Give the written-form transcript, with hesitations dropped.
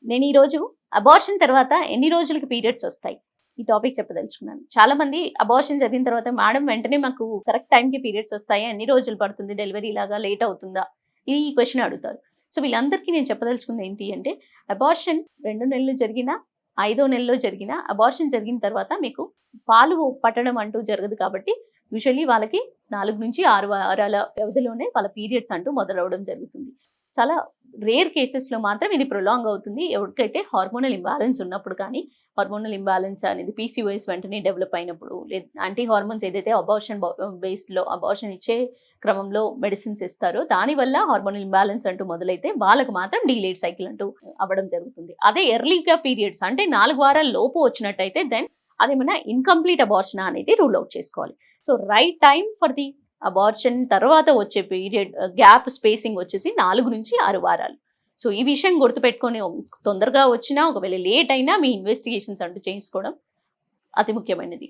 నేను ఈరోజు అబార్షన్ తర్వాత ఎన్ని రోజులకి పీరియడ్స్ వస్తాయి ఈ టాపిక్ చెప్పదలుచుకున్నాను. చాలా మంది అబార్షన్ జరిగిన తర్వాత మేడం వెంటనే మాకు కరెక్ట్ టైంకి పీరియడ్స్ వస్తాయి, ఎన్ని రోజులు పడుతుంది, డెలివరీ లాగా లేట్ అవుతుందా, ఈ క్వశ్చన్ అడుగుతారు. సో వీళ్ళందరికీ నేను చెప్పదలుచుకుంది ఏంటి అంటే, అబార్షన్ 2 నెలలు జరిగినా 5వ నెలలో జరిగినా అబార్షన్ జరిగిన తర్వాత మీకు పాలు పట్టడం అంటూ జరగదు కాబట్టి యూజువల్లీ వాళ్ళకి 4 నుంచి 6 వారాల వ్యవధిలోనే వాళ్ళ పీరియడ్స్ అంటూ మొదలవడం జరుగుతుంది. చాలా రేర్ కేసెస్లో మాత్రం ఇది ప్రొలాంగ్ అవుతుంది. ఎవరికైతే హార్మోనల్ ఇంబాలెన్స్ ఉన్నప్పుడు కానీ, హార్మోనల్ ఇంబాలెన్స్ అనేది పీసీఓఎస్ వెంటనే డెవలప్ అయినప్పుడు, యాంటీ హార్మోన్స్ ఏదైతే అబార్షన్ బేస్లో అబార్షన్ ఇచ్చే క్రమంలో మెడిసిన్స్ ఇస్తారో దానివల్ల హార్మోనల్ ఇంబాలెన్స్ అంటూ మొదలైతే వాళ్ళకు మాత్రం డీలేడ్ సైకిల్ అంటూ అవ్వడం జరుగుతుంది. అదే ఎర్లీగా పీరియడ్స్ అంటే 4 వారాల లోపు వచ్చినట్టయితే దెన్ అదేమన్నా ఇన్కంప్లీట్ అబార్షన్ అనేది రూల్ అవుట్ చేసుకోవాలి. So right time for the abortion తర్వాత వచ్చే పీరియడ్ గ్యాప్ స్పేసింగ్ వచ్చేసి 4 నుంచి 6 వారాలు. సో ఈ విషయం గుర్తుపెట్టుకొని తొందరగా వచ్చినా ఒకవేళ లేట్ అయినా మీ ఇన్వెస్టిగేషన్స్ అంటూ చేయించుకోవడం అతి ముఖ్యమైనది.